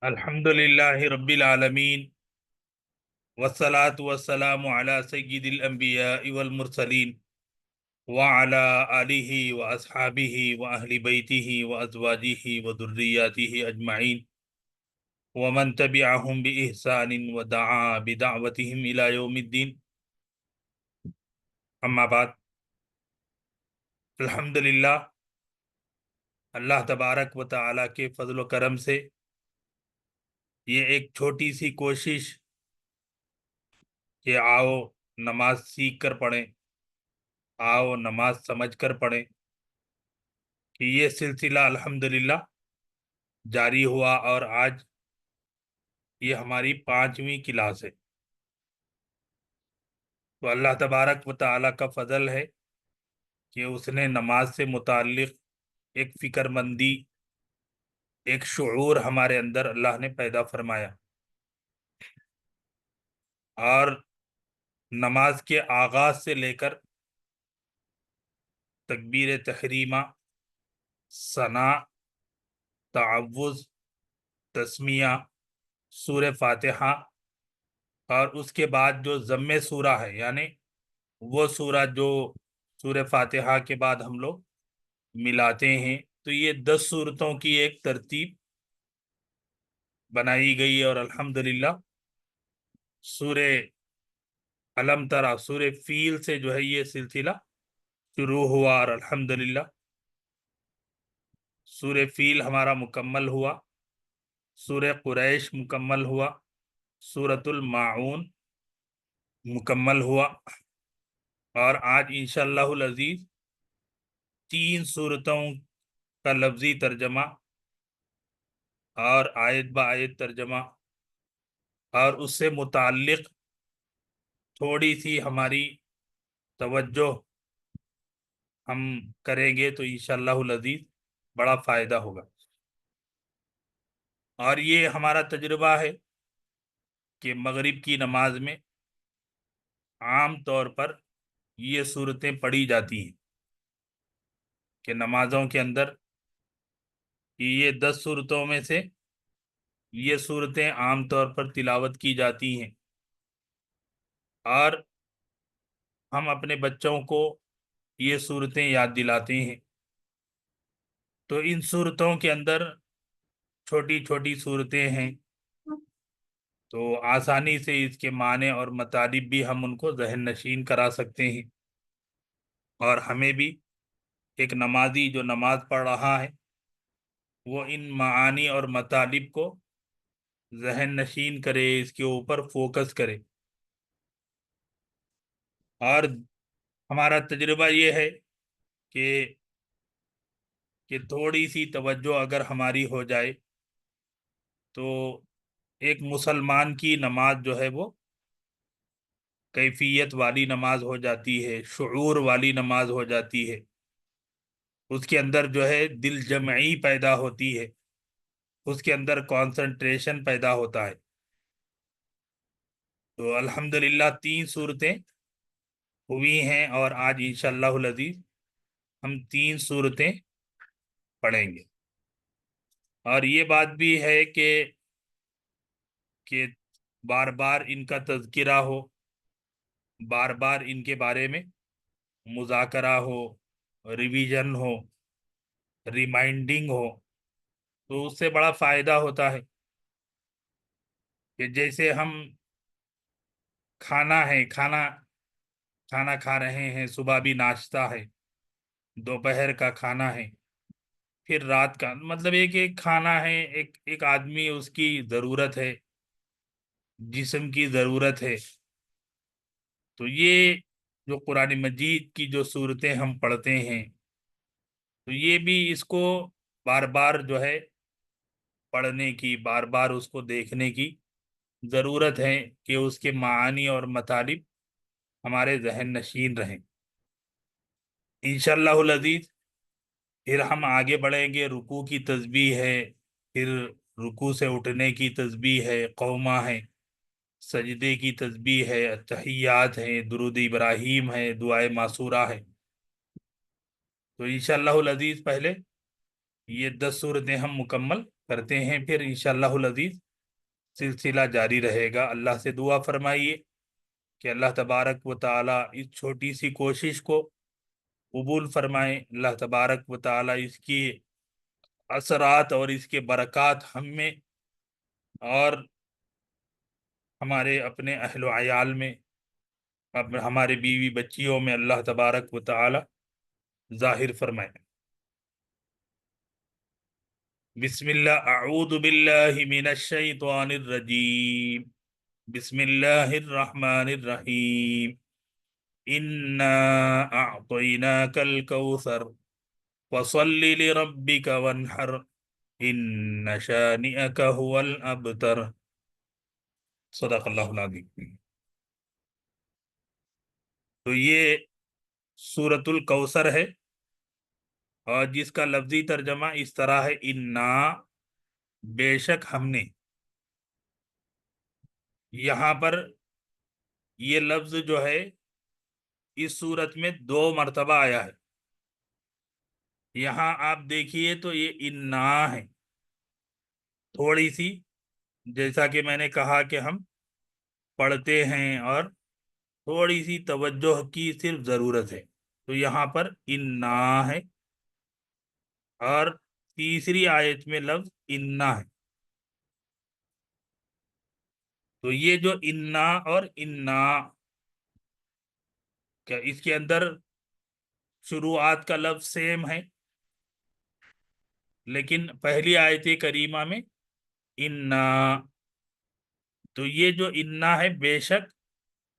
الحمد للہ رب العالمین والصلاة والسلام علی سید الانبیاء والمرسلین وعلی آلہ واصحابہ واہل بیتہ وازواجہ وذریاتہ اجمعین ومن تبعہم بإحسان ودعا بدعوتہم الی یوم الدین. اما بعد، الحمدللہ اللہ تبارک و تعالی کے فضل و کرم سے یہ ایک چھوٹی سی کوشش کہ آؤ نماز سیکھ کر پڑھیں، آؤ نماز سمجھ کر پڑھیں، کہ یہ سلسلہ الحمدللہ جاری ہوا اور آج یہ ہماری 5ویں کلاس ہے. تو اللہ تبارک و تعالیٰ کا فضل ہے کہ اس نے نماز سے متعلق ایک فکر مندی، ایک شعور ہمارے اندر اللہ نے پیدا فرمایا، اور نماز کے آغاز سے لے کر تکبیر تحریمہ، ثنا، تعوذ، تسمیہ، سورہ فاتحہ، اور اس کے بعد جو ضم سورہ ہے، یعنی وہ سورہ جو سورہ فاتحہ کے بعد ہم لوگ ملاتے ہیں، تو یہ 10 سورتوں کی ایک ترتیب بنائی گئی. اور الحمدللہ سورہ علم ترا، سورہ فیل سے جو ہے یہ سلسلہ شروع ہوا، اور الحمدللہ سورہ فیل ہمارا مکمل ہوا، سورہ قریش مکمل ہوا، سورۃ الماعون مکمل ہوا، اور آج انشاءاللہ العزیز 3 سورتوں کا لفظی ترجمہ اور آیت با آیت ترجمہ، اور اس سے متعلق تھوڑی سی ہماری توجہ ہم کریں گے تو انشاءاللہ العزیز بڑا فائدہ ہوگا. اور یہ ہمارا تجربہ ہے کہ مغرب کی نماز میں عام طور پر یہ صورتیں پڑھی جاتی ہیں، کہ نمازوں کے اندر یہ 10 صورتوں میں سے یہ صورتیں عام طور پر تلاوت کی جاتی ہیں، اور ہم اپنے بچوں کو یہ صورتیں یاد دلاتے ہیں. تو ان صورتوں کے اندر چھوٹی چھوٹی صورتیں ہیں، تو آسانی سے اس کے معنی اور مطالب بھی ہم ان کو ذہن نشین کرا سکتے ہیں، اور ہمیں بھی ایک نمازی جو نماز پڑھ رہا ہے وہ ان معانی اور مطالب کو ذہن نشین کرے، اس کے اوپر فوکس کرے. اور ہمارا تجربہ یہ ہے کہ تھوڑی سی توجہ اگر ہماری ہو جائے تو ایک مسلمان کی نماز جو ہے وہ کیفیت والی نماز ہو جاتی ہے، شعور والی نماز ہو جاتی ہے، اس کے اندر جو ہے دل جمعی پیدا ہوتی ہے، اس کے اندر کانسنٹریشن پیدا ہوتا ہے. تو الحمدللہ 3 صورتیں ہوئی ہیں، اور آج انشاءاللہ العزیز ہم 3 صورتیں پڑھیں گے. اور یہ بات بھی ہے کہ بار بار ان کا تذکرہ ہو، بار بار ان کے بارے میں مذاکرہ ہو، ریویژن ہو، ریمائنڈنگ ہو، تو اس سے بڑا فائدہ ہوتا ہے. کہ جیسے ہم کھانا کھا رہے ہیں، صبح بھی ناشتہ ہے، دوپہر کا کھانا ہے، پھر رات کا، مطلب ایک کھانا ہے، ایک آدمی اس کی ضرورت ہے، جسم کی ضرورت ہے. تو یہ جو قرآن مجید کی جو صورتیں ہم پڑھتے ہیں، تو یہ بھی اس کو بار بار جو ہے پڑھنے کی، بار بار اس کو دیکھنے کی ضرورت ہے، کہ اس کے معانی اور مطالب ہمارے ذہن نشین رہیں. انشاءاللہ العزیز پھر ہم آگے بڑھیں گے. رکوع کی تسبیح ہے، پھر رکوع سے اٹھنے کی تسبیح ہے، قومہ ہے، سجدے کی تسبیح ہے، تحیات ہے، درود ابراہیم ہے، دعائے معصورہ ہے. تو انشاءاللہ العزیز پہلے یہ 10 صورتیں ہم مکمل کرتے ہیں، پھر انشاءاللہ العزیز سلسلہ جاری رہے گا۔ اللہ سے دعا فرمائیے کہ اللہ تبارک و تعالی اس چھوٹی سی کوشش کو قبول فرمائیں، اللہ تبارک و تعالی اس کی اثرات اور اس کے برکات ہم میں اور ہمارے اپنے اہل و عیال میں، ہمارے بیوی بچیوں میں اللہ تبارک و تعالی ظاہر فرمائیں۔ بسم اللہ، اعوذ باللہ من الشیطان الرجیم، بسم اللہ الرحمن الرحیم، انا اعطیناک الکوثر فصل لربک وانحر ان شانئک هو الابتر۔ صدق اللہ العظیم۔ تو یہ سورۃ الکوثر ہے، اور جس کا لفظی ترجمہ اس طرح ہے، انا، بے شک ہم نے۔ یہاں پر یہ لفظ جو ہے اس صورت میں 2 مرتبہ آیا ہے۔ یہاں آپ دیکھیے تو یہ انا ہے، تھوڑی سی، جیسا کہ میں نے کہا کہ ہم پڑھتے ہیں اور تھوڑی سی توجہ کی صرف ضرورت ہے، تو یہاں پر انا ہے، اور تیسری آیت میں لفظ انا ہے۔ تو یہ جو انا اور انا، کیا اس کے اندر شروعات کا لفظ سیم ہے، لیکن پہلی آیت کریمہ میں انا، تو یہ جو انا ہے بے شک،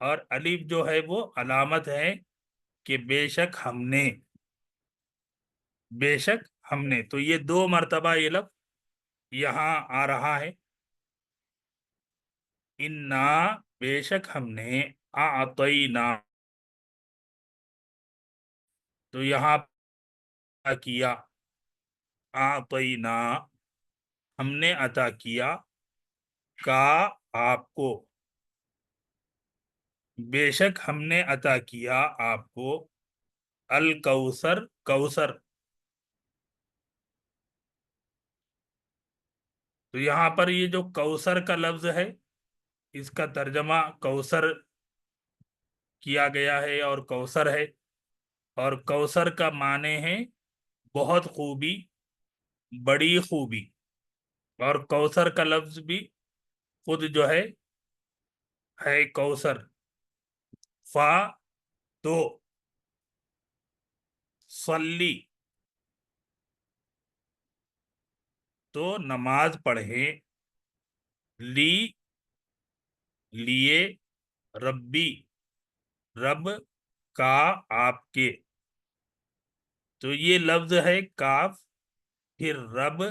اور الف جو ہے وہ علامت ہے کہ بے شک ہم نے، بے شک ہم نے۔ تو یہ 2 مرتبہ یہ لفظ یہاں آ رہا ہے، انا، بے شک ہم نے، اعطینا، تو یہاں کیا، اعطینا، ہم نے عطا کیا، کا، آپ کو، بے شک ہم نے عطا کیا آپ کو، الکوثر، کوثر۔ تو یہاں پر یہ جو کوثر کا لفظ ہے، اس کا ترجمہ کوثر کیا گیا ہے، اور کوثر ہے، اور کوثر کا معنی ہے بہت خوبی، بڑی خوبی، اور کوثر کا لفظ بھی خود جو ہے کوثر، فا، تو، صلی، تو نماز پڑھیں، لی، لیے، ربی، رب، کا، آپ کے۔ تو یہ لفظ ہے کاف، پھر رب،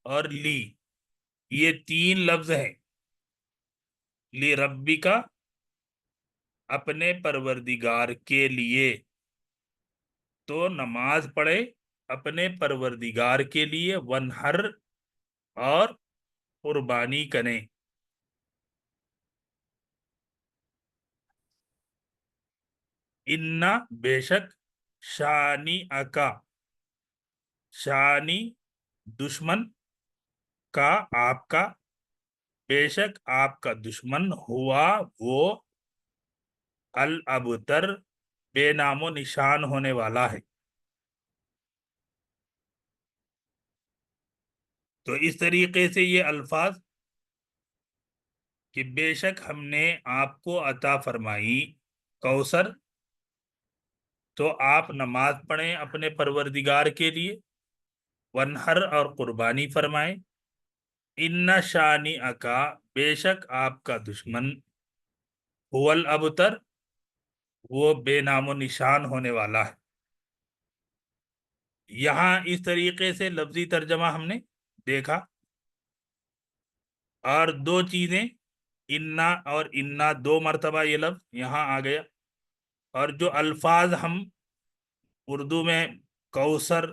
اور لی، یہ 3 لفظ ہیں۔ لی ربی کا، اپنے پروردگار کے لیے، تو نماز پڑھے اپنے پروردگار کے لیے، ونہر، اور قربانی کریں۔ انا، بے شک، شانی اکا، شانی، دشمن، کا، آپ کا، بے شک آپ کا دشمن، ہوا، وہ، الابتر، بے نام و نشان ہونے والا ہے۔ تو اس طریقے سے یہ الفاظ کہ بے شک ہم نے آپ کو عطا فرمائی کوثر، تو آپ نماز پڑھیں اپنے پروردگار کے لیے، ونہر، اور قربانی فرمائیں، ان شانی اکا، بے شک آپ کا دشمن، هو الابتر، وہ بے نام و نشان ہونے والا ہے۔ یہاں اس طریقے سے لفظی ترجمہ ہم نے دیکھا، اور 2 چیزیں، انا اور انا، 2 مرتبہ یہ لفظ یہاں آ گیا، اور جو الفاظ ہم اردو میں، کوثر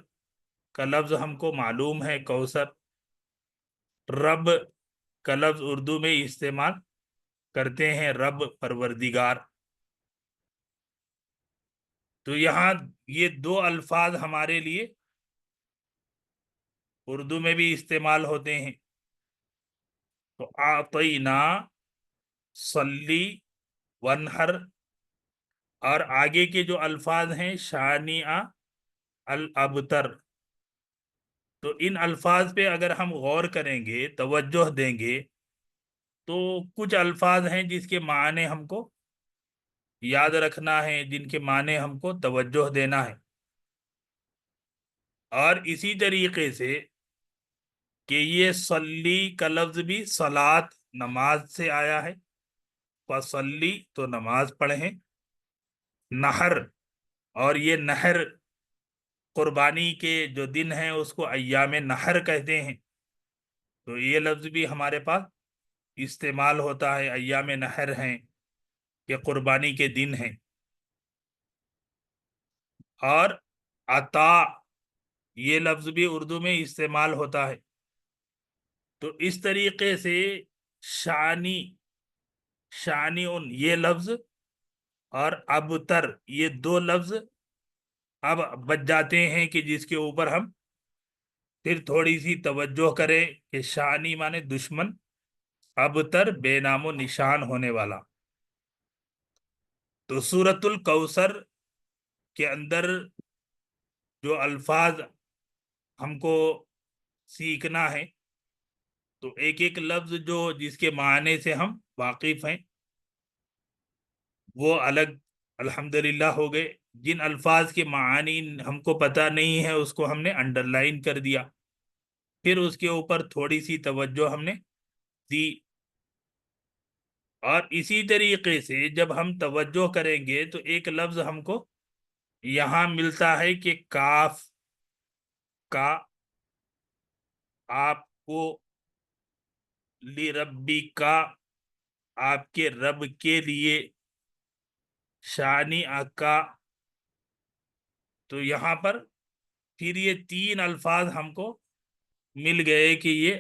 کا لفظ ہم کو معلوم ہے، کوثر، رب کا لفظ اردو میں استعمال کرتے ہیں، رب، پروردگار۔ تو یہاں یہ 2 الفاظ ہمارے لیے اردو میں بھی استعمال ہوتے ہیں. تو آتینا، صلی، ونہر، اور آگے کے جو الفاظ ہیں شانیہ، الابتر، تو ان الفاظ پہ اگر ہم غور کریں گے، توجہ دیں گے، تو کچھ الفاظ ہیں جس کے معنی ہم کو یاد رکھنا ہے، جن کے معنی ہم کو توجہ دینا ہے. اور اسی طریقے سے کہ یہ صلی کا لفظ بھی صلاۃ، نماز سے آیا ہے. فصلی تو نماز پڑھیں. نحر، اور یہ نحر قربانی کے جو دن ہیں اس کو ایام نحر کہتے ہیں. تو یہ لفظ بھی ہمارے پاس استعمال ہوتا ہے، ایام نحر ہیں کہ قربانی کے دن ہیں. اور عطا، یہ لفظ بھی اردو میں استعمال ہوتا ہے. تو اس طریقے سے شانی، شانیون یہ لفظ اور ابتر یہ دو لفظ اب بچ جاتے ہیں کہ جس کے اوپر ہم پھر تھوڑی سی توجہ کریں کہ شانی مانے دشمن، ابتر بے نام و نشان ہونے والا. تو سورۃ الکوثر کے اندر جو الفاظ ہم کو سیکھنا ہے، تو ایک ایک لفظ جو جس کے معنی سے ہم واقف ہیں وہ الگ الحمدللہ ہو گئے. جن الفاظ کے معانی ہم کو پتہ نہیں ہے اس کو ہم نے انڈر لائن کر دیا، پھر اس کے اوپر تھوڑی سی توجہ ہم نے دی. اور اسی طریقے سے جب ہم توجہ کریں گے تو ایک لفظ ہم کو یہاں ملتا ہے کہ کاف کا، آپ کو، لربی کا، آپ کے رب کے لیے، شانی کا. تو یہاں پر پھر یہ تین الفاظ ہم کو مل گئے کہ یہ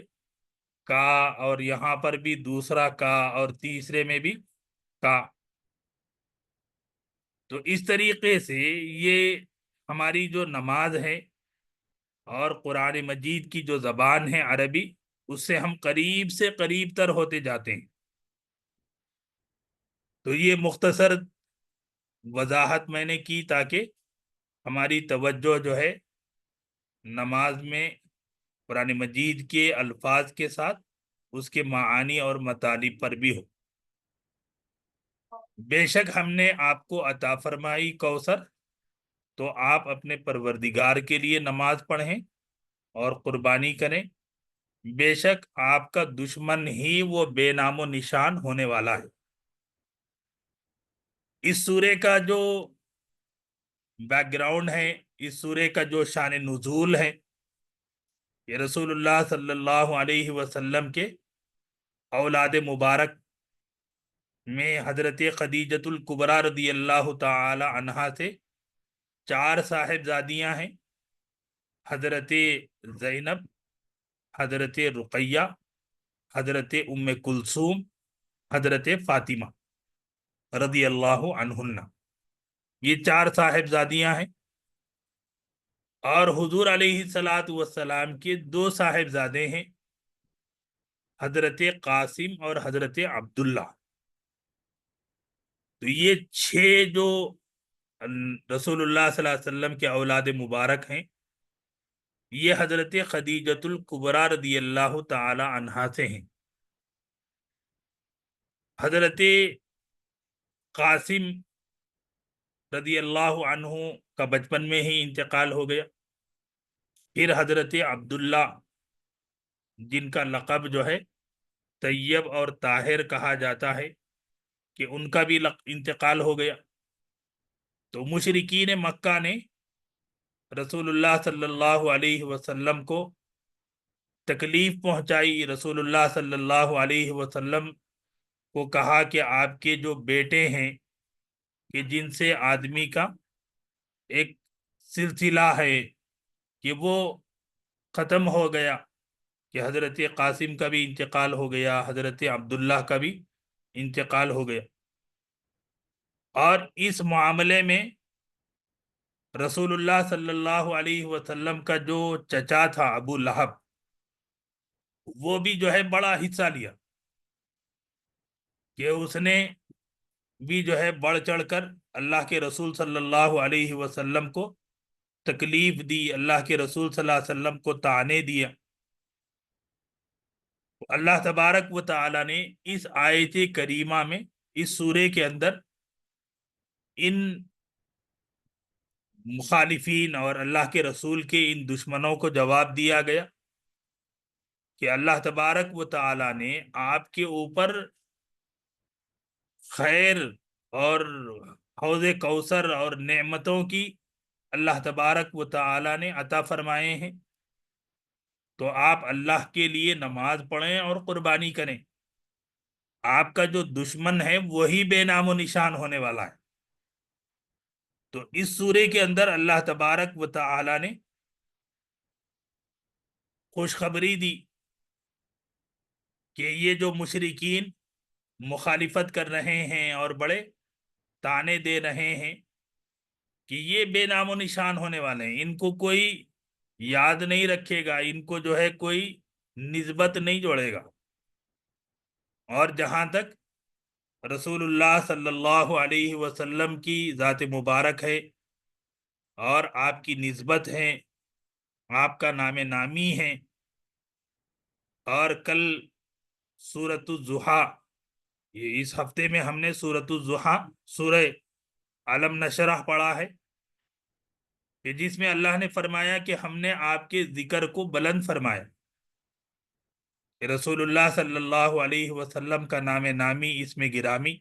کا، اور یہاں پر بھی دوسرا کا، اور تیسرے میں بھی کا. تو اس طریقے سے یہ ہماری جو نماز ہے اور قرآن مجید کی جو زبان ہے عربی، اس سے ہم قریب سے قریب تر ہوتے جاتے ہیں. تو یہ مختصر وضاحت میں نے کی تاکہ ہماری توجہ جو ہے نماز میں قرآن مجید کے الفاظ کے ساتھ اس کے معانی اور مطالب پر بھی ہو. بے شک ہم نے آپ کو عطا فرمائی کوثر، تو آپ اپنے پروردگار کے لیے نماز پڑھیں اور قربانی کریں. بے شک آپ کا دشمن ہی وہ بے نام و نشان ہونے والا ہے. اس سورے کا جو بیک گراؤنڈ ہے، اس سورے کا جو شان نزول ہے، یہ رسول اللہ صلی اللہ علیہ وسلم کے اولاد مبارک میں حضرت خدیجۃ الکبریٰ رضی اللہ تعالی عنہا سے 4 صاحبزادیاں ہیں: حضرت زینب، حضرت رقیہ، حضرت ام کلثوم، حضرت فاطمہ رضی اللہ عنہن. یہ 4 صاحبزادیاں ہیں. اور حضور علیہ الصلاۃ والسلام کے 2 صاحبزادے ہیں: حضرت قاسم اور حضرت عبداللہ. تو یہ 6 جو رسول اللہ صلی اللہ علیہ وسلم کے اولاد مبارک ہیں، یہ حضرت خدیجۃ الکبریٰ رضی اللہ تعالی عنہا سے ہیں. حضرت قاسم رضی اللہ عنہ کا بچپن میں ہی انتقال ہو گیا. پھر حضرت عبداللہ، جن کا لقب جو ہے طیب اور طاہر کہا جاتا ہے، کہ ان کا بھی انتقال ہو گیا. تو مشرکین مکہ نے رسول اللہ صلی اللہ علیہ وسلم کو تکلیف پہنچائی. رسول اللہ صلی اللہ علیہ وسلم کو کہا کہ آپ کے جو بیٹے ہیں کہ جن سے آدمی کا ایک سلسلہ ہے کہ وہ ختم ہو گیا، کہ حضرت قاسم کا بھی انتقال ہو گیا، حضرت عبداللہ کا بھی انتقال ہو گیا. اور اس معاملے میں رسول اللہ صلی اللہ علیہ وسلم کا جو چچا تھا ابو لہب، وہ بھی جو ہے بڑا حصہ لیا، کہ اس نے بھی جو ہے بڑھ چڑھ کر اللہ کے رسول صلی اللہ علیہ وسلم کو تکلیف دی، اللہ کے رسول صلی اللہ علیہ وسلم کو طعنے دیا۔ اللہ تبارک و تعالی نے اس آیت کریمہ میں، اس سورے کے اندر، ان مخالفین اور اللہ کے رسول کے ان دشمنوں کو جواب دیا گیا کہ اللہ تبارک و تعالی نے آپ کے اوپر خیر اور حوض کوثر اور نعمتوں کی اللہ تبارک و تعالی نے عطا فرمائے ہیں، تو آپ اللہ کے لیے نماز پڑھیں اور قربانی کریں۔ آپ کا جو دشمن ہے وہی بے نام و نشان ہونے والا ہے۔ تو اس سورے کے اندر اللہ تبارک و تعالی نے خوشخبری دی کہ یہ جو مشرکین مخالفت کر رہے ہیں اور بڑے طعنے دے رہے ہیں کہ یہ بے نام و نشان ہونے والے ہیں، ان کو کوئی یاد نہیں رکھے گا، ان کو جو ہے کوئی نسبت نہیں جوڑے گا۔ اور جہاں تک رسول اللہ صلی اللہ علیہ وسلم کی ذات مبارک ہے اور آپ کی نسبت ہے، آپ کا نام نامی ہے، اور کل سورۃ الضحیٰ، یہ اس ہفتے میں ہم نے سورۃ الضحیٰ، سورہ علم نشرح پڑھا ہے، کہ جس میں اللہ نے فرمایا کہ ہم نے آپ کے ذکر کو بلند فرمایا، کہ رسول اللہ صلی اللہ علیہ وسلم کا نام نامی اس میں گرامی،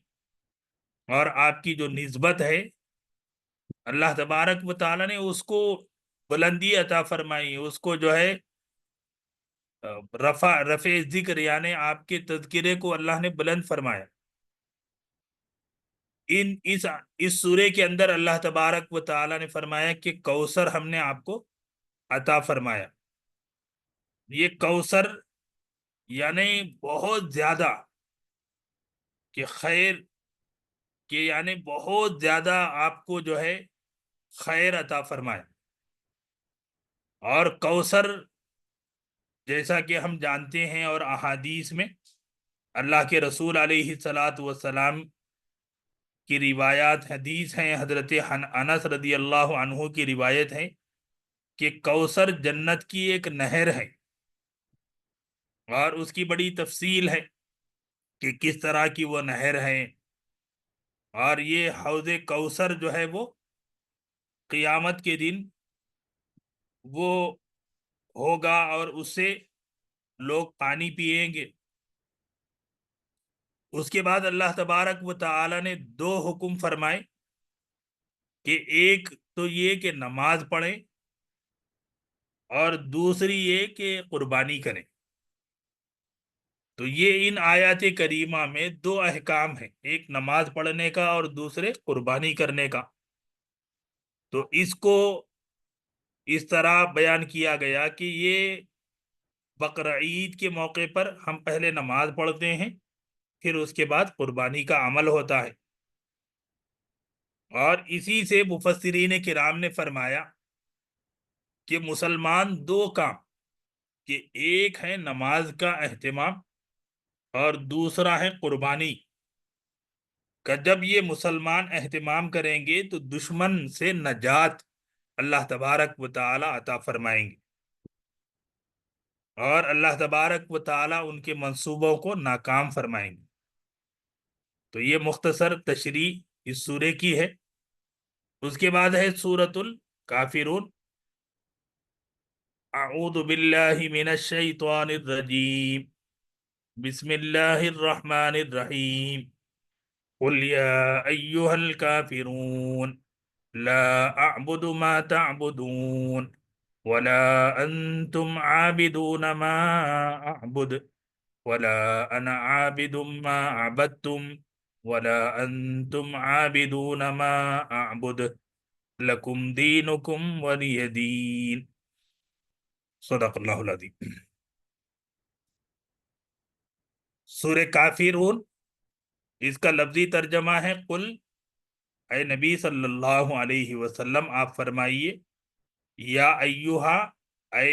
اور آپ کی جو نسبت ہے اللہ تبارک و تعالی نے اس کو بلندی عطا فرمائی، اس کو جو ہے رفع ذکر، یعنی آپ کے تذکرے کو اللہ نے بلند فرمایا۔ اس سورے کے اندر اللہ تبارک و تعالی نے فرمایا کہ کوثر ہم نے آپ کو عطا فرمایا۔ یہ کوثر یعنی بہت زیادہ، کہ خیر، کہ یعنی بہت زیادہ آپ کو جو ہے خیر عطا فرمایا۔ اور کوثر جیسا کہ ہم جانتے ہیں اور احادیث میں اللہ کے رسول علیہ الصلاۃ والسلام کی روایات حدیث ہیں، حضرت انس رضی اللہ عنہ کی روایت ہے کہ کوثر جنت کی ایک نہر ہے، اور اس کی بڑی تفصیل ہے کہ کس طرح کی وہ نہر ہے۔ اور یہ حوض کوثر جو ہے وہ قیامت کے دن وہ ہوگا، اور اس سے لوگ پانی پیئیں گے۔ اس کے بعد اللہ تبارک و تعالی نے دو حکم فرمائے، کہ ایک تو یہ کہ نماز پڑھیں، اور دوسری یہ کہ قربانی کریں۔ تو یہ ان آیات کریمہ میں دو احکام ہیں، ایک نماز پڑھنے کا اور دوسرے قربانی کرنے کا۔ تو اس کو اس طرح بیان کیا گیا کہ یہ بقرعید کے موقع پر ہم پہلے نماز پڑھتے ہیں، پھر اس کے بعد قربانی کا عمل ہوتا ہے۔ اور اسی سے مفسرین کرام نے فرمایا کہ مسلمان دو کام، کہ ایک ہے نماز کا اہتمام اور دوسرا ہے قربانی، کہ جب یہ مسلمان اہتمام کریں گے تو دشمن سے نجات اللہ تبارک و تعالی عطا فرمائیں گے، اور اللہ تبارک و تعالی ان کے منصوبوں کو ناکام فرمائیں گے۔ تو یہ مختصر تشریح اس سورے کی ہے۔ اس کے بعد ہے سورۃ الکافرون۔ اعوذ باللہ من الشیطان الرجیم، بسم اللہ الرحمن الرحیم، قل یا ایہا الکافرون لا اعبد ما تعبدون ولا انتم عابدون ما اعبد ولا انا عابد ما عبدتم ولا انتم عابدون ما اعبد لکم دینکم ولی دین۔ صدق اللہ العظیم۔ سورہ کافرون، اس کا لفظی ترجمہ ہے قل اے نبی صلی اللہ علیہ وسلم آپ فرمائیے، یا ایوہا، اے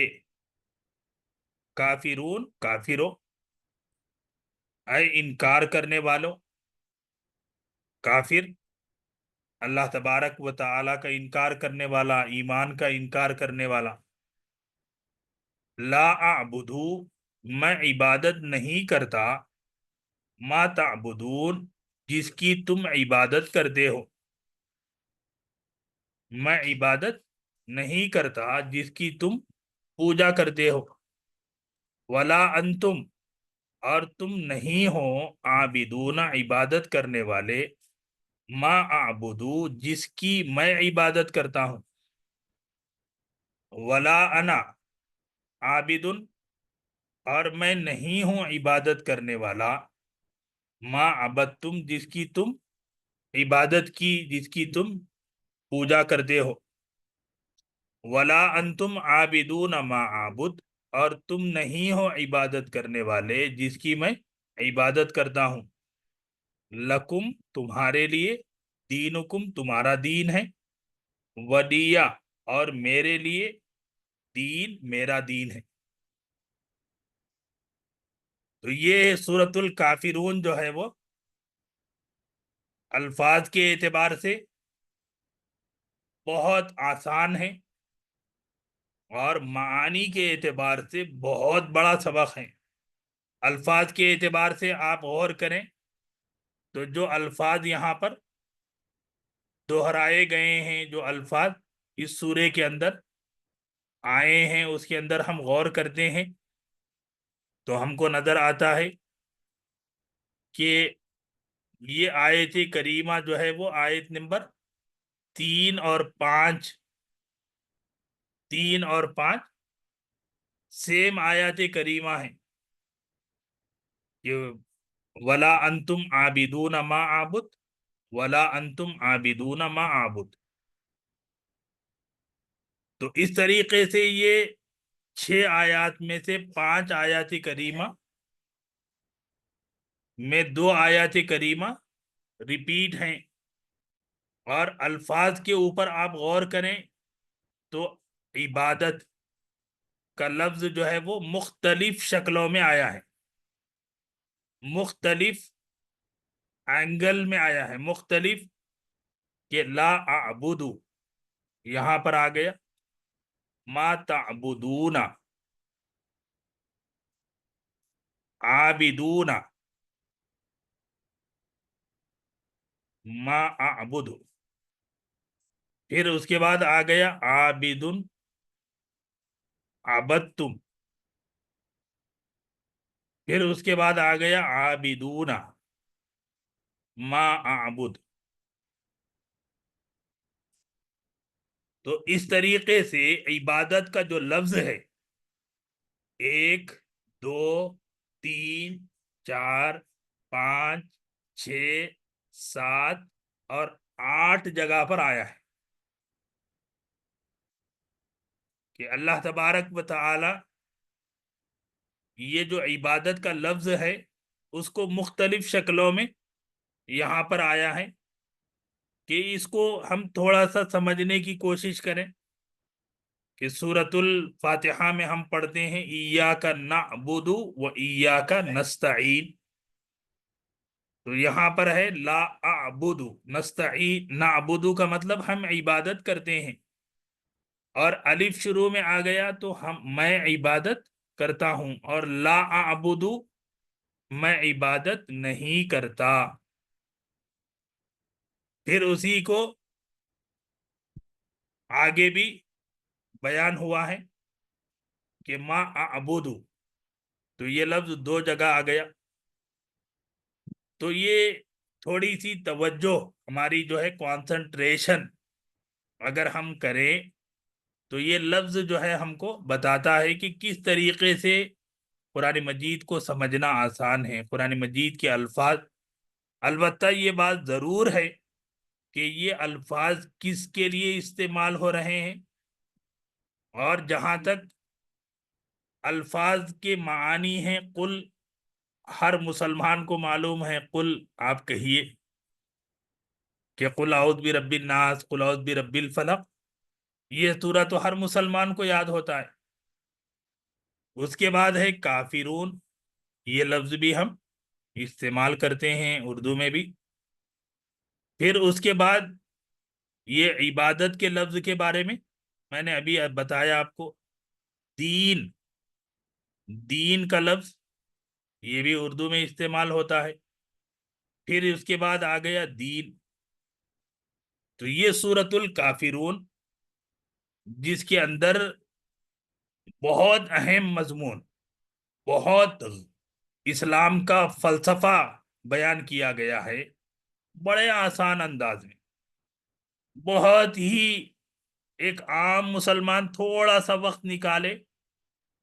کافرون کافرو، اے انکار کرنے والوں، کافر اللہ تبارک و تعالی کا انکار کرنے والا، ایمان کا انکار کرنے والا، لا اعبدو میں عبادت نہیں کرتا، ما تعبدون جس کی تم عبادت کرتے ہو، میں عبادت نہیں کرتا جس کی تم پوجا کرتے ہو، ولا انتم اور تم نہیں ہو عابدون عبادت کرنے والے، ما اعبدو جس کی میں عبادت کرتا ہوں، ولا انا عابد اور میں نہیں ہوں عبادت کرنے والا، ما عبدتم جس کی تم عبادت کی، جس کی تم پوجا کرتے ہو، ولا انتم عابدون ما عابد اور تم نہیں ہو عبادت کرنے والے جس کی میں عبادت کرتا ہوں، لکم تمہارے لیے، دینکم تمہارا دین ہے، ولیہ اور میرے لیے، دین میرا دین ہے۔ تو یہ سورۃ الکافرون جو ہے وہ الفاظ کے اعتبار سے بہت آسان ہے اور معانی کے اعتبار سے بہت بڑا سبق ہے۔ الفاظ کے اعتبار سے آپ غور کریں تو جو الفاظ یہاں پر دہرائے گئے ہیں، جو الفاظ اس سورے کے اندر آئے ہیں، اس کے اندر ہم غور کرتے ہیں تو ہم کو نظر آتا ہے کہ یہ آیت کریمہ جو ہے وہ آیت نمبر 3 اور 5 سیم آیات کریمہ ہیں کہ ولا انتم عابدون ما عابد، ولا انتم عابدون ما عابد۔ تو اس طریقے سے یہ 6 آیات میں سے 5 آیات کریمہ میں 2 آیات کریمہ ریپیٹ ہیں، اور الفاظ کے اوپر آپ غور کریں تو عبادت کا لفظ جو ہے وہ مختلف شکلوں میں آیا ہے، مختلف اینگل میں آیا ہے، مختلف کہ لا اعبدو یہاں پر آ گیا، ما تعبدون، عابدون، ما اعبدو، پھر اس کے بعد آ گیا عابدن، عبدتم، پھر اس کے بعد آ گیا عابدون، ما اعبد۔ تو اس طریقے سے عبادت کا جو لفظ ہے 1 2 3 4 5 6 7 اور 8 جگہ پر آیا ہے کہ اللہ تبارک و تعالی یہ جو عبادت کا لفظ ہے اس کو مختلف شکلوں میں یہاں پر آیا ہے کہ اس کو ہم تھوڑا سا سمجھنے کی کوشش کریں کہ سورۃ الفاتحہ میں ہم پڑھتے ہیں ایاک نعبد و ایاک نستعین، تو یہاں پر ہے لا اعبد نستعین، نعبد کا مطلب ہم عبادت کرتے ہیں، اور الف شروع میں آ گیا تو میں عبادت کرتا ہوں، اور لا اعبد میں عبادت نہیں کرتا۔ پھر اسی کو آگے بھی بیان ہوا ہے کہ ما اعبد، تو یہ لفظ 2 جگہ آ گیا۔ تو یہ تھوڑی سی توجہ ہماری جو ہے کانسنٹریشن اگر ہم کریں تو یہ لفظ جو ہے ہم کو بتاتا ہے کہ کس طریقے سے قرآن مجید کو سمجھنا آسان ہے، قرآن مجید کے الفاظ۔ البتہ یہ بات ضرور ہے کہ یہ الفاظ کس کے لیے استعمال ہو رہے ہیں، اور جہاں تک الفاظ کے معانی ہیں قل، ہر مسلمان کو معلوم ہے، قل آپ کہیے کہ قل اعوذ برب الناس، قل اعوذ برب الفلق، یہ سورہ تو ہر مسلمان کو یاد ہوتا ہے۔ اس کے بعد ہے کافرون، یہ لفظ بھی ہم استعمال کرتے ہیں اردو میں بھی۔ پھر اس کے بعد یہ عبادت کے لفظ کے بارے میں نے ابھی بتایا آپ کو، دین، دین کا لفظ یہ بھی اردو میں استعمال ہوتا ہے۔ پھر اس کے بعد آ گیا دین۔ تو یہ سورۃ الکافرون، جس کے اندر بہت اہم مضمون، بہت اسلام کا فلسفہ بیان کیا گیا ہے، بڑے آسان انداز میں، بہت ہی ایک عام مسلمان تھوڑا سا وقت نکالے،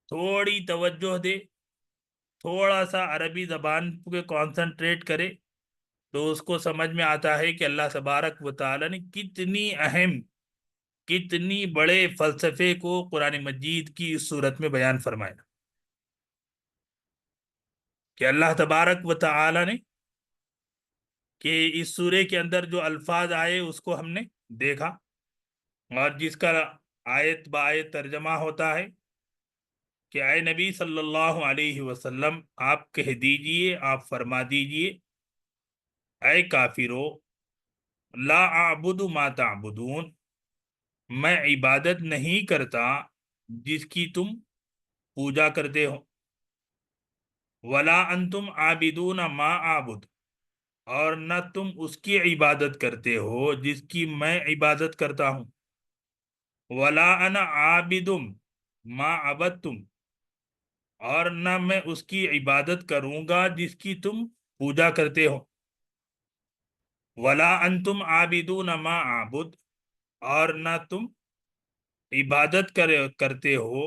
تھوڑی توجہ دے، تھوڑا سا عربی زبان پہ کانسنٹریٹ کرے، تو اس کو سمجھ میں آتا ہے کہ اللہ تبارک و تعالی نے کتنی اہم، کتنی بڑے فلسفے کو قرآن مجید کی اس صورت میں بیان فرمایا، کہ اللہ تبارک و تعالی نے کہ اس سورے کے اندر جو الفاظ آئے اس کو ہم نے دیکھا، اور جس کا آیت بآیت ترجمہ ہوتا ہے کہ اے نبی صلی اللہ علیہ وسلم آپ کہہ دیجئے، آپ فرما دیجئے، اے کافرو لا اعبد ما تعبدون، میں عبادت نہیں کرتا جس کی تم پوجا کرتے ہو، ولا انتم عابدون ما اعبد، اور نہ تم اس کی عبادت کرتے ہو جس کی میں عبادت کرتا ہوں، ولا انا عابد ما عبدتم، اور نہ میں اس کی عبادت کروں گا جس کی تم پوجا کرتے ہو، ولا انتم عابدون ما اعبد، اور نہ تم عبادت کرتے ہو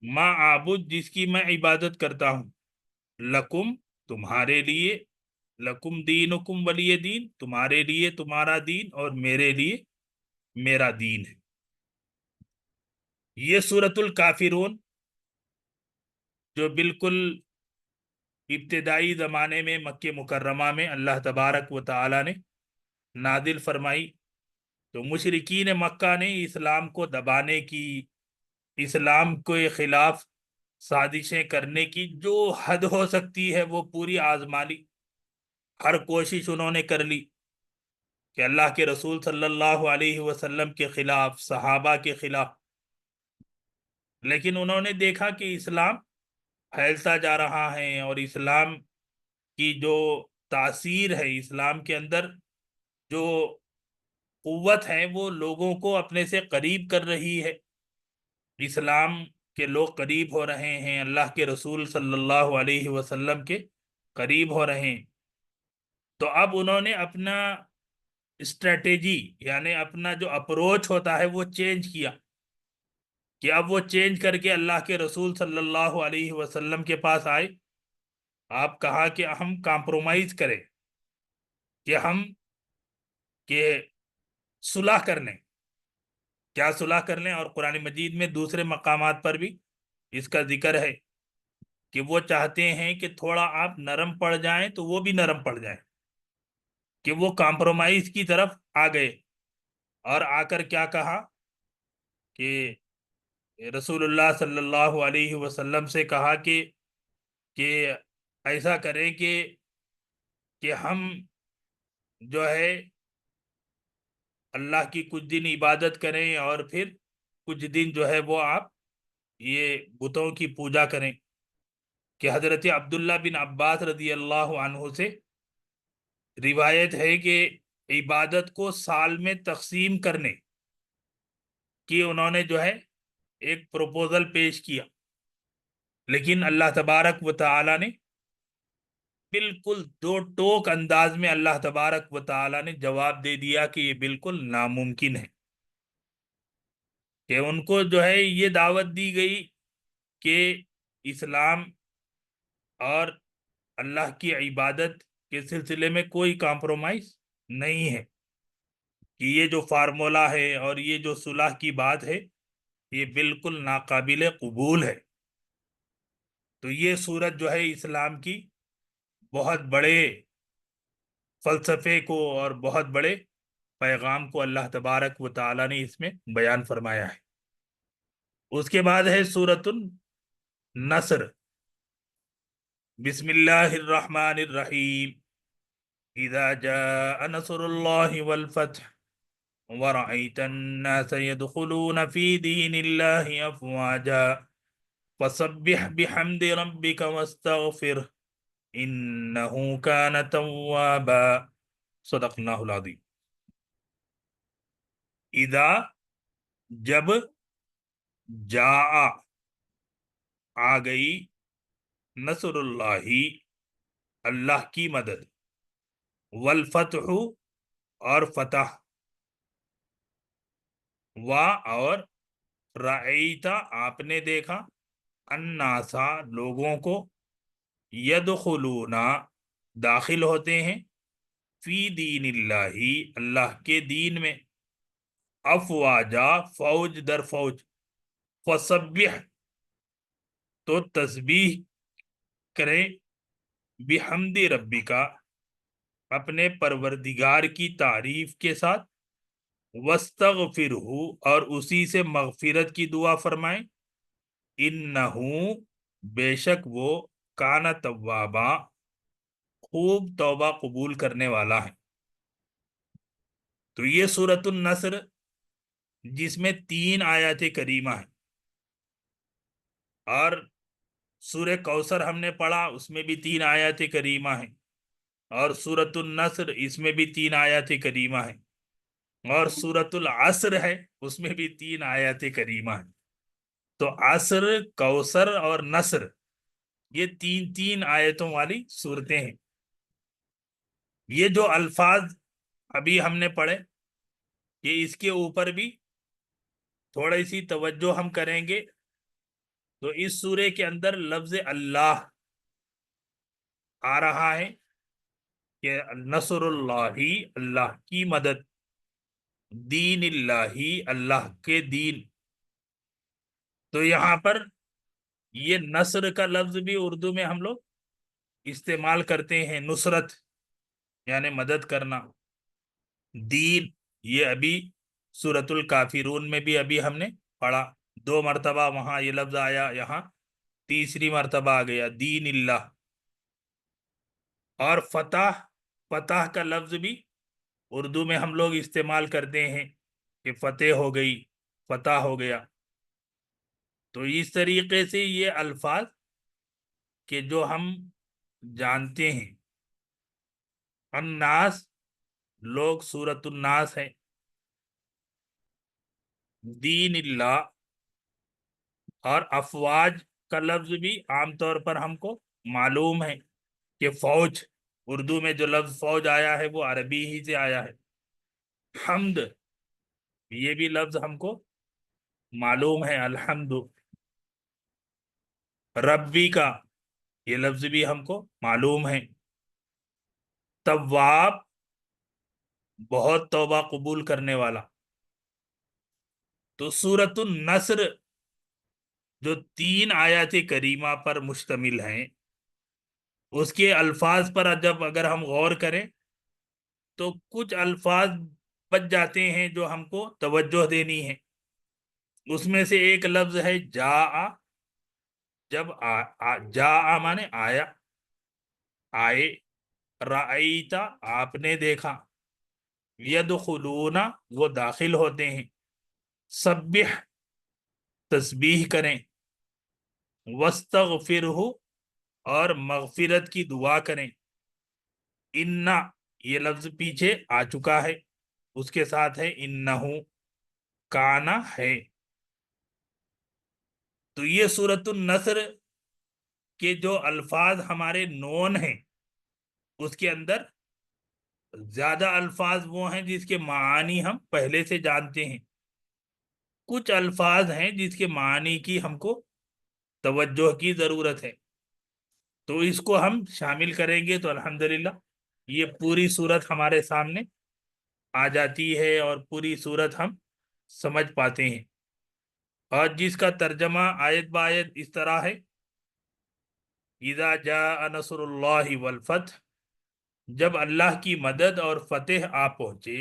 ما اعبد، جس کی میں عبادت کرتا ہوں، لکم، تمہارے لیے، لکم دینکم ولی دین، تمہارے لیے تمہارا دین اور میرے لیے میرا دین ہے۔ یہ سورۃ الکافرون جو بالکل ابتدائی زمانے میں مکہ مکرمہ میں اللہ تبارک و تعالی نے نازل فرمائی، تو مشرکین مکہ نے اسلام کو دبانے کی، اسلام کے خلاف سازشیں کرنے کی جو حد ہو سکتی ہے وہ پوری آزما لی، ہر کوشش انہوں نے کر لی کہ اللہ کے رسول صلی اللہ علیہ وسلم کے خلاف، صحابہ کے خلاف، لیکن انہوں نے دیکھا کہ اسلام پھیلتا جا رہا ہے، اور اسلام کی جو تاثیر ہے، اسلام کے اندر جو قوت ہے، وہ لوگوں کو اپنے سے قریب کر رہی ہے، اسلام کے لوگ قریب ہو رہے ہیں، اللہ کے رسول صلی اللہ علیہ وسلم کے قریب ہو رہے ہیں۔ تو اب انہوں نے اپنا اسٹریٹجی، یعنی اپنا جو اپروچ ہوتا ہے وہ چینج کیا، کہ اب وہ چینج کر کے اللہ کے رسول صلی اللہ علیہ وسلم کے پاس آئے، آپ کہا کہ ہم کمپرومائز کریں، کہ ہم کہ صلح کر لیں، کیا صلح کر لیں، اور قرآن مجید میں دوسرے مقامات پر بھی اس کا ذکر ہے کہ وہ چاہتے ہیں کہ تھوڑا آپ نرم پڑ جائیں تو وہ بھی نرم پڑ جائیں، کہ وہ کمپرومائز کی طرف آ گئے، اور آ کر کیا کہا کہ رسول اللہ صلی اللہ علیہ وسلم سے کہا کہ ایسا کریں کہ ہم جو ہے اللہ کی کچھ دن عبادت کریں، اور پھر کچھ دن جو ہے وہ آپ یہ بتوں کی پوجا کریں، کہ حضرت عبداللہ بن عباس رضی اللہ عنہ سے روایت ہے کہ عبادت کو سال میں تقسیم کرنے کی انہوں نے جو ہے ایک پروپوزل پیش کیا، لیکن اللہ تبارک و تعالی نے بالکل دو ٹوک انداز میں اللہ تبارک و تعالی نے جواب دے دیا کہ یہ بالکل ناممکن ہے، کہ ان کو جو ہے یہ دعوت دی گئی کہ اسلام اور اللہ کی عبادت کے سلسلے میں کوئی کمپرومائز نہیں ہے، کہ یہ جو فارمولہ ہے اور یہ جو صلح کی بات ہے یہ بالکل ناقابل قبول ہے۔ تو یہ صورت جو ہے اسلام کی بہت بڑے فلسفے کو اور بہت بڑے پیغام کو اللہ تبارک و تعالی نے اس میں بیان فرمایا ہے۔ اس کے بعد ہے سورۃ النصر۔ بسم اللہ الرحمن الرحیم۔ اذا جاء نصر اللہ والفتح ورأيت الناس يدخلون في دين الله أفواجا فسبح بحمد ربك واستغفره إنه كان توابا۔ صدق اللہ العظیم۔ اذا جب، جاء آ گئی، نصر اللہ اللہ کی مدد، والفتح اور فتح، اور رأیتا آپ نے دیکھا، الناسا لوگوں کو، یدخلون داخل ہوتے ہیں، فی دین اللہ اللہ کے دین میں، افواجا فوج در فوج، فسبح تو تسبیح کریں، بحمد ربی کا اپنے پروردگار کی تعریف کے ساتھ، وستغفرہ اور اسی سے مغفرت کی دعا فرمائیں، انہو بے شک وہ، کانا توابا خوب توبہ قبول کرنے والا ہے۔ تو یہ سورۃ النصر جس میں 3 آیات کریمہ ہیں، اور سورہ کوثر ہم نے پڑھا اس میں بھی 3 آیات کریمہ ہیں، اور سورۃ النصر اس میں بھی 3 آیات کریمہ ہیں، اور سورۃ العصر ہے اس میں بھی 3 آیات کریمہ ہیں۔ تو عصر، کوثر اور نصر یہ 3 آیتوں والی صورتیں ہیں۔ یہ جو الفاظ ابھی ہم نے پڑھے، یہ اس کے اوپر بھی تھوڑی سی توجہ ہم کریں گے۔ تو اس سورے کے اندر لفظ اللہ آ رہا ہے کہ نصر اللہ اللہ کی مدد، دین اللہ اللہ کے دین۔ تو یہاں پر یہ نصر کا لفظ بھی اردو میں ہم لوگ استعمال کرتے ہیں، نصرت یعنی مدد کرنا۔ دین یہ ابھی سورۃ الکافرون میں بھی ابھی ہم نے پڑھا، 2 مرتبہ وہاں یہ لفظ آیا، یہاں تیسری مرتبہ آ گیا، دین اللہ۔ اور فتح، فتح کا لفظ بھی اردو میں ہم لوگ استعمال کرتے ہیں کہ فتح ہو گئی، فتح ہو گیا۔ تو اس طریقے سے یہ الفاظ کہ جو ہم جانتے ہیں، الناس لوگ، سورۃ الناس ہے، دین اللہ، اور افواج کا لفظ بھی عام طور پر ہم کو معلوم ہے کہ فوج، اردو میں جو لفظ فوج آیا ہے وہ عربی ہی سے آیا ہے۔ حمد یہ بھی لفظ ہم کو معلوم ہے، الحمد۔ ربی کا یہ لفظ بھی ہم کو معلوم ہے۔ تواب بہت توبہ قبول کرنے والا۔ تو سورۃ النصر جو 3 آیات کریمہ پر مشتمل ہیں، اس کے الفاظ پر جب اگر ہم غور کریں تو کچھ الفاظ بچ جاتے ہیں جو ہم کو توجہ دینی ہے۔ اس میں سے ایک لفظ ہے جاء، جب جاء مانے آیا، آئے، رأیتا آپ نے دیکھا، یدخلون وہ داخل ہوتے ہیں، سبح تسبیح کریں، واستغفرہ اور مغفرت کی دعا کریں، انا یہ لفظ پیچھے آ چکا ہے، اس کے ساتھ ہے انہو، کانا ہے۔ تو یہ سورۃ النصر کے جو الفاظ ہمارے نون ہیں، اس کے اندر زیادہ الفاظ وہ ہیں جس کے معانی ہم پہلے سے جانتے ہیں، کچھ الفاظ ہیں جس کے معنی کی ہم کو توجہ کی ضرورت ہے۔ تو اس کو ہم شامل کریں گے تو الحمدللہ یہ پوری صورت ہمارے سامنے آ جاتی ہے اور پوری صورت ہم سمجھ پاتے ہیں۔ اور جس کا ترجمہ آیت بآیت اس طرح ہے، اذا جاء نصر اللہ والفتح، جب اللہ کی مدد اور فتح آ پہنچے،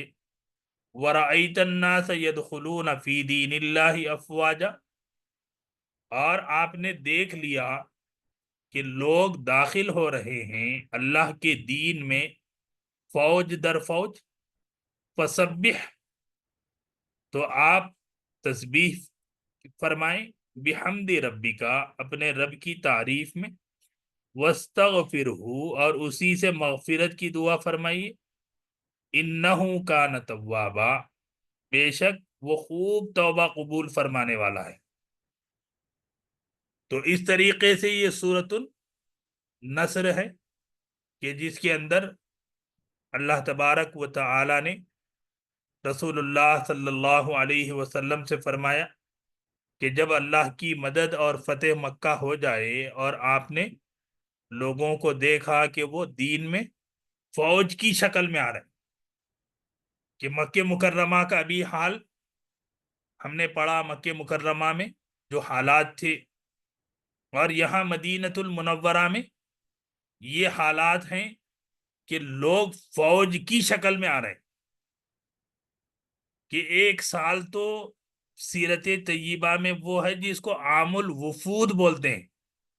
وَرَأَيْتَ النَّاسَ يَدْخُلُونَ فِي دِينِ اللَّهِ أَفْوَاجًا، اور آپ نے دیکھ لیا کہ لوگ داخل ہو رہے ہیں اللہ کے دین میں فوج در فوج، فسبح، تو آپ تسبیح فرمائیں، بحمد ربی کا، اپنے رب کی تعریف میں، وستغفرہ، اور اسی سے مغفرت کی دعا فرمائیے، انہ کان توابا، بے شک وہ خوب توبہ قبول فرمانے والا ہے۔ تو اس طریقے سے یہ سورۃ النصر ہے کہ جس کے اندر اللہ تبارک و تعالی نے رسول اللہ صلی اللہ علیہ وسلم سے فرمایا کہ جب اللہ کی مدد اور فتح مکہ ہو جائے اور آپ نے لوگوں کو دیکھا کہ وہ دین میں فوج کی شکل میں آ رہے ہیں، کہ مکہ مکرمہ کا ابھی حال ہم نے پڑھا، مکہ مکرمہ میں جو حالات تھے، اور یہاں مدینۃ المنورہ میں یہ حالات ہیں کہ لوگ فوج کی شکل میں آ رہے ہیں، کہ ایک سال تو سیرت طیبہ میں وہ ہے جس کو عام الوفود بولتے ہیں،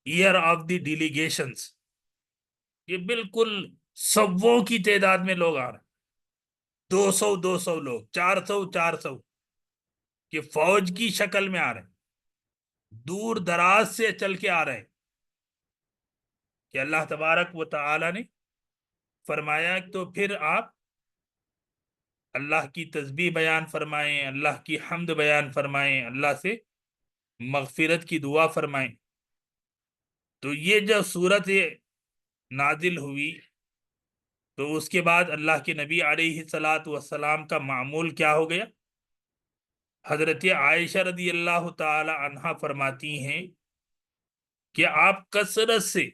ایئر آف دی ڈیلیگیشنز، یہ بالکل سووں کی تعداد میں لوگ آ رہے ہیں، 200 لوگ، 400 کہ فوج کی شکل میں آ رہے ہیں، دور دراز سے چل کے آ رہے ہیں، کہ اللہ تبارک و تعالی نے فرمایا تو پھر آپ اللہ کی تسبیح بیان فرمائیں، اللہ کی حمد بیان فرمائیں، اللہ سے مغفرت کی دعا فرمائیں۔ تو یہ جب صورت نازل ہوئی تو اس کے بعد اللہ کے نبی علیہ السلام کا معمول کیا ہو گیا؟ حضرت عائشہ رضی اللہ تعالی عنہا فرماتی ہیں کہ آپ کثرت سے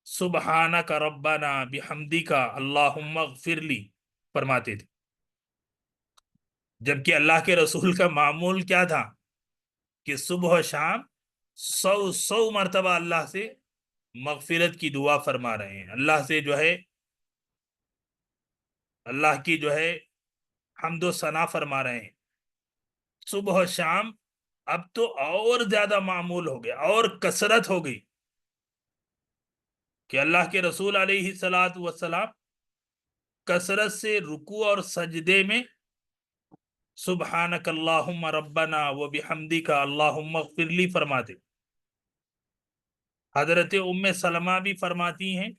سبحانک ربنا بحمدک اللہم اغفر لی فرماتے تھے، جبکہ اللہ کے رسول کا معمول کیا تھا کہ صبح و شام 100 مرتبہ اللہ سے مغفرت کی دعا فرما رہے ہیں، اللہ سے جو ہے اللہ کی جو ہے حمد و ثنا فرما رہے ہیں صبح و شام۔ اب تو اور زیادہ معمول ہو گیا اور کثرت ہو گئی کہ اللہ کے رسول علیہ السلام کثرت سے رکوع اور سجدے میں سبحانک اللہم ربنا و بحمدک اللہم اغفر لی فرماتے۔ حضرت ام سلمہ بھی فرماتی ہیں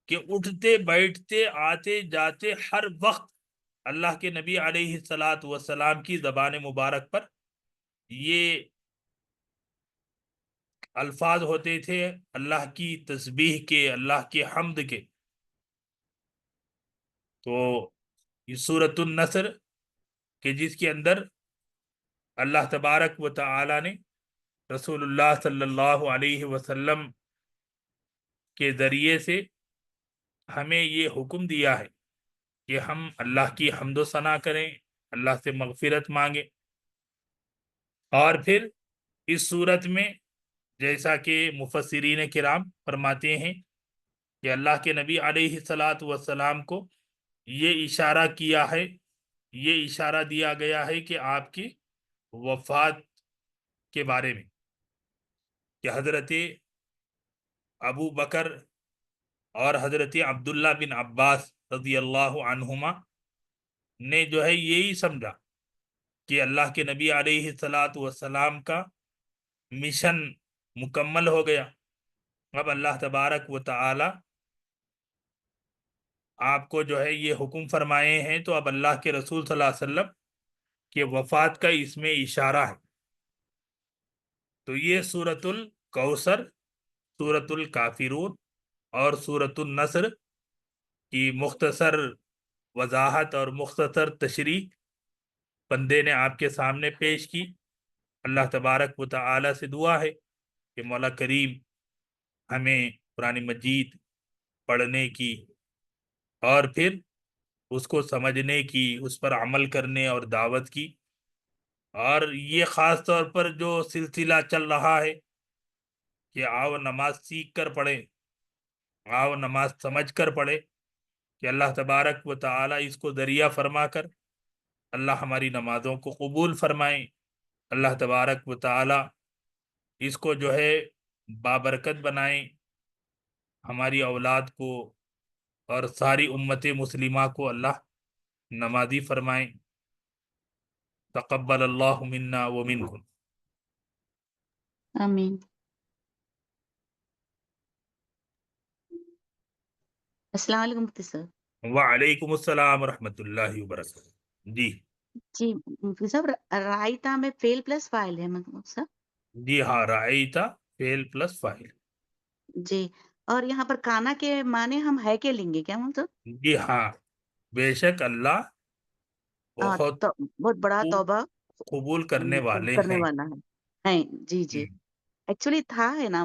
کہ اٹھتے بیٹھتے آتے جاتے ہر وقت اللہ کے نبی علیہ السلام کی زبان مبارک پر یہ الفاظ ہوتے تھے اللہ کی تسبیح کے، اللہ کی حمد کے۔ تو یہ سورۃ النصر کہ جس کے اندر اللہ تبارک و تعالی نے رسول اللہ صلی اللہ علیہ وسلم کے ذریعے سے ہمیں یہ حکم دیا ہے کہ ہم اللہ کی حمد و ثنا کریں، اللہ سے مغفرت مانگیں، اور پھر اس صورت میں جیسا کہ مفسرین کرام فرماتے ہیں کہ اللہ کے نبی علیہ السلام کو یہ اشارہ کیا ہے، یہ اشارہ دیا گیا ہے کہ آپ کی وفات کے بارے میں، کہ حضرت ابو بکر اور حضرت عبداللہ بن عباس رضی اللہ عنہما نے جو ہے یہی سمجھا کہ اللہ کے نبی علیہ السلام کا مشن مکمل ہو گیا، اب اللہ تبارک و تعالی آپ کو جو ہے یہ حکم فرمائے ہیں، تو اب اللہ کے رسول صلی اللہ علیہ وسلم کے وفات کا اس میں اشارہ ہے۔ تو یہ سورۃ الکوثر، سورۃ الکافرون اور سورۃ النصر کی مختصر وضاحت اور مختصر تشریح بندے نے آپ کے سامنے پیش کی۔ اللہ تبارک و تعالی سے دعا ہے کہ مولا کریم ہمیں قرآن مجید پڑھنے کی اور پھر اس کو سمجھنے کی، اس پر عمل کرنے اور دعوت کی، اور یہ خاص طور پر جو سلسلہ چل رہا ہے کہ آؤ نماز سیکھ کر پڑھیں، آؤ نماز سمجھ کر پڑھیں، کہ اللہ تبارک و تعالی اس کو ذریعہ فرما کر اللہ ہماری نمازوں کو قبول فرمائیں، اللہ تبارک و تعالی اس کو جو ہے بابرکت بنائیں، ہماری اولاد کو اور ساری امت مسلمہ کو اللہ نمازی فرمائیں۔ تقبل اللہ منا ومنکم۔ آمین۔ السلام علیکم مفتی صاحب۔ وعلیکم السلام ورحمۃ اللہ وبرکاتہ۔ جی جی مفتی صاحب، رائتا میں فیل پلس فائل ہے مطلب صاحب؟ جی ہاں، رعیتا فعل پلس فاعل۔ جی، اور یہاں پر کانا کے معنی ہم ہے کے لیں گے کیا مطلب؟ جی ہاں، بے شک اللہ بہت بہت بڑا توبہ قبول کرنے والے کرنے ہیں۔ والا ہے۔ جی جی، ایکچولی تھا ہے نا،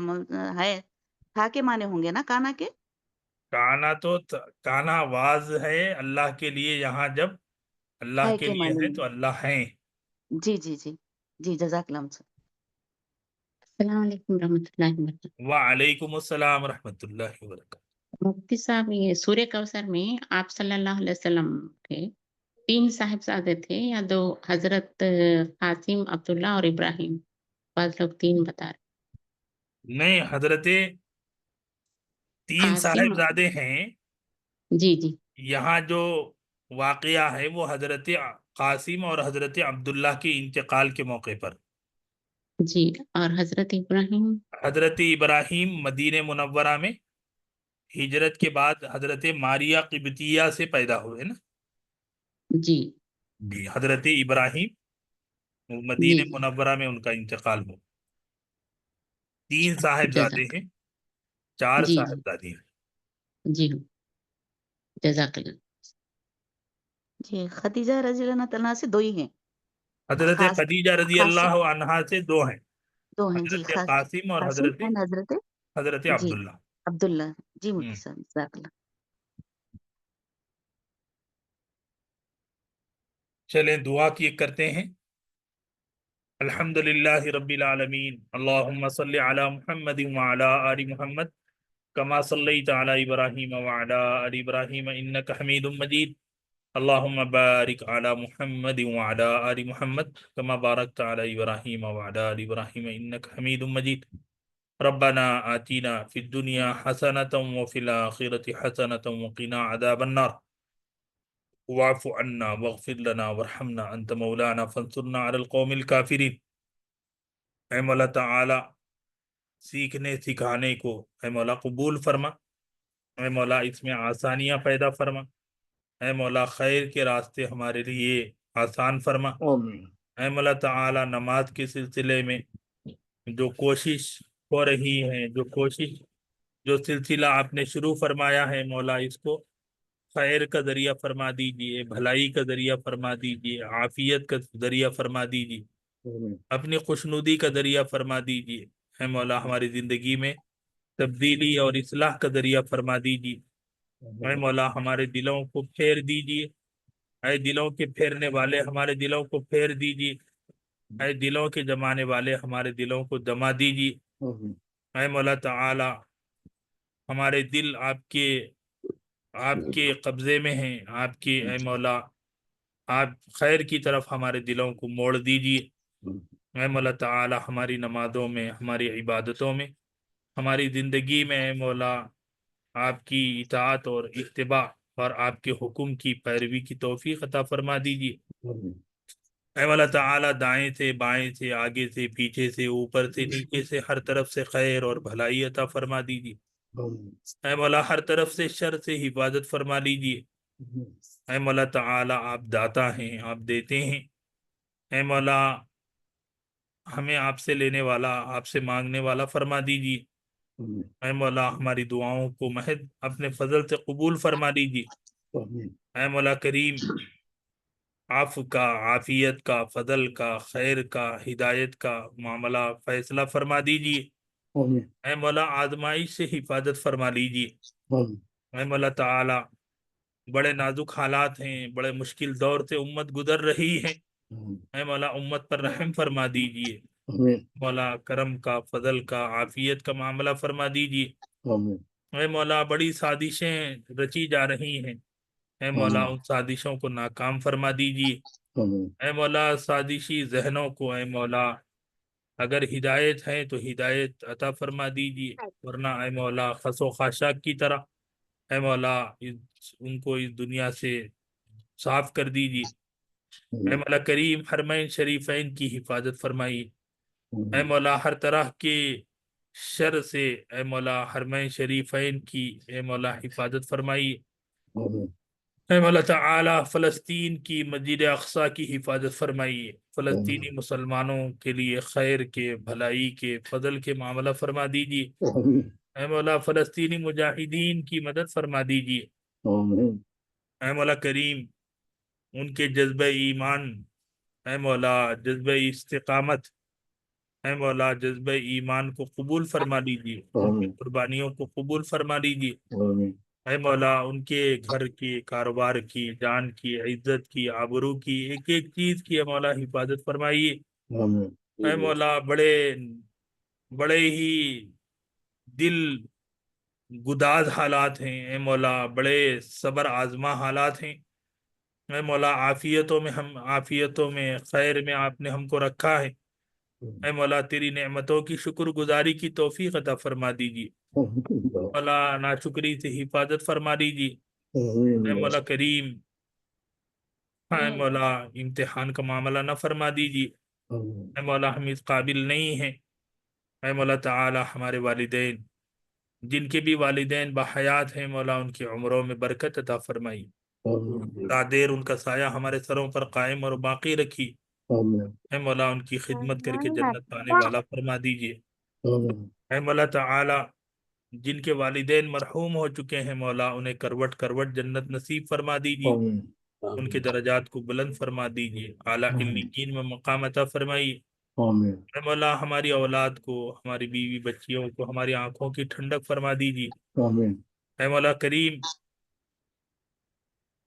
ہے تھا کے معنی ہوں گے نا کانا کے؟ کانا تو کانا واز ہے اللہ کے لیے، یہاں جب اللہ ہے کے کے لیے معنی ہے میں۔ تو اللہ ہیں۔ جی جی جی جی، جزاک اللہ صاحب۔ السلام علیکم ورحمۃ اللہ وبرکاتہ۔ وعلیکم السلام ورحمۃ اللہ وبرکاتہ۔ مفتی صاحب، یہ سورہ کوثر میں آپ صلی اللہ علیہ وسلم کے 3 صاحبزادے تھے یا 2؟ حضرت قاسم، عبداللہ اور ابراہیم، بعض لوگ 3 بتا رہے۔ نہیں، حضرت 3 قاسم، صاحبزادے ہیں۔ جی جی یہاں جو واقعہ ہے وہ حضرت قاسم اور حضرت عبداللہ کے انتقال کے موقع پر۔ جی، اور حضرت ابراہیم؟ حضرت ابراہیم مدینہ منورہ میں ہجرت کے بعد حضرت ماریہ قبطیہ سے پیدا ہوئے نا۔ جی جی، حضرت ابراہیم جی مدینہ منورہ میں ان کا انتقال ہو۔ 3 صاحبزادے جزاک، ہیں، 4 جی جی صاحبزادی ہیں۔ جی، جزاک اللہ۔ جی، خدیجہ رضی اللہ تعالیٰ سے 2 ہی ہیں، حضرت خاص خدیجہ رضی قاسم اللہ عنہا سے 2 ہیں، 2 ہیں جی، حضرت خاص قاسم اور قاسم حضرت اینڈ حضرت حضرت جی عبداللہ۔ عبداللہ۔ جی ہم۔ مفتی صاحب، جزاک اللہ۔ چلیں دعا کی کرتے ہیں۔ الحمد للہ رب العالمین، اللہم صلی علی محمد وعلی آل محمد کما صلیت علی ابراہیم وعلی آل ابراہیم انک حمید مجید، اللہم بارک علی محمد وعلی آل محمد کما بارکت علی ابراہیم وعلی آل ابراہیم انک حمید مجید۔ ربنا آتینا فی الدنیا حسنۃ وفی الآخرۃ حسنۃ وقنا عذاب النار، واعف عنا واغفر لنا وارحمنا انت مولانا فانصرنا علی القوم الکافرین۔ اے مولا تعالی، سیکھنے سکھانے کو اے مولا قبول فرما، اے مولا اس میں آسانیاں پیدا فرما، اے مولا خیر کے راستے ہمارے لیے آسان فرما۔ اے مولا تعالی، نماز کے سلسلے میں جو کوشش ہو رہی ہے، جو سلسلہ آپ نے شروع فرمایا ہے، مولا اس کو خیر کا ذریعہ فرما دیجئے، بھلائی کا ذریعہ فرما دیجئے، عافیت کا ذریعہ فرما دیجئے، اپنی خوشنودی کا ذریعہ فرما دیجئے۔ اے مولا ہماری زندگی میں تبدیلی اور اصلاح کا ذریعہ فرما دیجئے۔ اے مولا ہمارے دلوں کو پھیر دیجئے، اے دلوں کے پھیرنے والے ہمارے دلوں کو پھیر دیجئے، اے دلوں کے جمانے والے ہمارے دلوں کو جما دیجئے۔ اے مولا تعالی، ہمارے دل آپ کے قبضے میں ہیں، آپ کے اے مولا، آپ خیر کی طرف ہمارے دلوں کو موڑ دیجئے۔ اے مولا تعالی، ہماری نمازوں میں، ہماری عبادتوں میں، ہماری زندگی میں اے مولا آپ کی اطاعت اور اتباع اور آپ کے حکم کی پیروی کی توفیق عطا فرما دیجئے۔ اے مولا تعالی، دائیں سے بائیں سے، آگے سے پیچھے سے، اوپر سے نیچے سے، ہر طرف سے خیر اور بھلائی عطا فرما دیجئے۔ اے مولا ہر طرف سے شر سے حفاظت فرما لیجئے۔ اے مولا تعالی، آپ داتا ہیں، آپ دیتے ہیں۔ اے مولا ہمیں آپ سے لینے والا، آپ سے مانگنے والا فرما دیجئے۔ اے مولا ہماری دعاؤں کو محض اپنے فضل سے قبول فرما لیجئے۔ اے مولا کریم، عفو کا، عافیت کا، فضل کا، خیر کا، ہدایت کا معاملہ فیصلہ فرما دیجئے۔ اے مولا آزمائش سے حفاظت فرما لیجئے۔ اے مولا تعالی، بڑے نازک حالات ہیں، بڑے مشکل دور سے امت گزر رہی ہے، اے مولا امت پر رحم فرما دیجئے۔ مولا کرم کا، فضل کا، عافیت کا معاملہ فرما دیجئے۔ اے مولا بڑی سازشیں رچی جا رہی ہیں، اے مولا ان سازشوں کو ناکام فرما دیجیے، اے مولا سازشی ذہنوں کو اے مولا اگر ہدایت ہے تو ہدایت عطا فرما دیجیے، ورنہ اے مولا خس و خاشاک کی طرح اے مولا ان کو اس دنیا سے صاف کر دیجیے۔ اے مولا کریم حرمین شریفین کی حفاظت فرمائیے، اے مولا ہر طرح کے شر سے اے مولا حرمین شریفین کی اے مولا حفاظت فرمائیے، اے مولا تعالی فلسطین کی مسجد اقصی کی حفاظت فرمائیے، فلسطینی مسلمانوں کے لیے خیر کے، بھلائی کے، فضل کے معاملہ فرما دیجیے، اے مولا فلسطینی مجاہدین کی مدد فرما دیجیے، اے مولا کریم ان کے جذبہ ایمان، اے مولا جذبہ استقامت، اے مولا جذبہ ایمان کو قبول فرما لیجیے، ان کی قربانیوں کو قبول فرما لیجیے، اے مولا ان کے گھر کی، کاروبار کی، جان کی، عزت کی، آبرو کی، ایک ایک چیز کی اے مولا حفاظت فرمائیے، اے مولا بڑے ہی دل گداز حالات ہیں، اے مولا بڑے صبر آزما حالات ہیں، اے مولا عافیتوں میں خیر میں آپ نے ہم کو رکھا ہے، اے مولا تیری نعمتوں کی شکر گزاری کی توفیق عطا فرما دیجیے، مولا ناشکری سے حفاظت فرما دیجیے، اے مولا کریم اے مولا امتحان کا معاملہ نہ فرما دیجیے، اے مولا ہم اس قابل نہیں ہیں، اے مولا تعالی ہمارے والدین جن کے بھی والدین بحیات ہیں مولا ان کی عمروں میں برکت عطا فرمائی، دیر ان کا سایہ ہمارے سروں پر قائم اور باقی رکھی، اے مولا ان کی خدمت کر کے جنت پانے والا فرما دیجیے، اے مولا تعالی جن کے والدین مرحوم ہو چکے ہیں مولا انہیں کروٹ کروٹ جنت نصیب فرما دیجیے، ان کے درجات کو بلند فرما دیجیے، اعلیٰ علین میں مقام عطا فرمائیے، اے مولا ہماری اولاد کو، ہماری بیوی بچیوں کو، ہماری آنکھوں کی ٹھنڈک فرما دیجیے، اے مولا کریم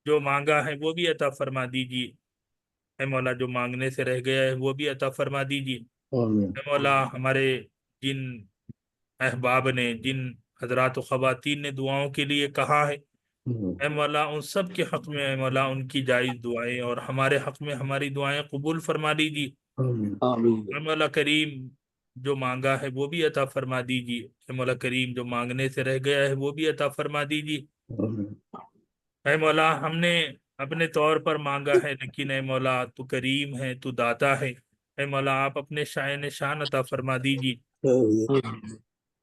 جو مانگا ہے وہ بھی عطا فرما دیجیے، اے مولا جو مانگنے سے رہ گیا ہے وہ بھی عطا فرما دیجیے، اے مولا ہمارے جن احباب نے، جن حضرات و خواتین نے دعاؤں کے لیے کہا ہے، اے مولا ان سب کے حق میں اے مولا ان کی جائز دعائیں اور ہمارے حق میں ہماری دعائیں قبول فرما دیجیے، اے مولا کریم جو مانگا ہے وہ بھی عطا فرما دیجیے، اے مولا کریم جو مانگنے سے رہ گیا ہے وہ بھی عطا فرما دیجیے، اے مولا ہم نے اپنے طور پر مانگا ہے لیکن اے مولا تو کریم ہے، تو داتا ہے، اے مولا آپ اپنے شائن شان عطا فرما دیجیے،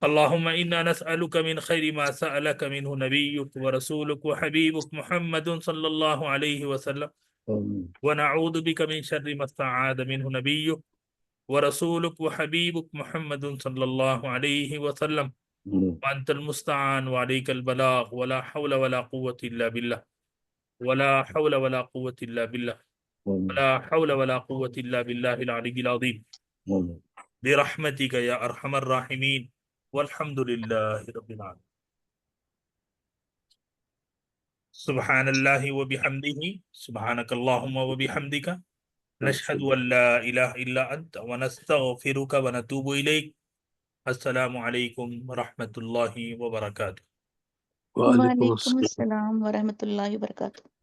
اللهم إنا نسألك من خير ما سألك منه نبيك ورسولك وحبيبك محمد صلى الله عليه وسلم، ونعوذ بك من شر ما استعاذ منه نبيك ورسولك وحبيبك محمد صلى الله عليه وسلم، وأنت المستعان وعليك البلاغ، ولا حول ولا قوة إلا بالله، ولا حول ولا قوة إلا بالله، ولا حول ولا قوة إلا بالله العلي العظيم، برحمتك يا أرحم الراحمين، والحمد لله رب العالمين، سبحان الله وبحمده، سبحانك اللهم وبحمدك، نشهد أن لا إله إلا أنت ونستغفرك ونتوب إليك، السلام عليكم ورحمة الله وبركاته۔ وعلیکم السلام ورحمۃ اللہ وبرکاتہ۔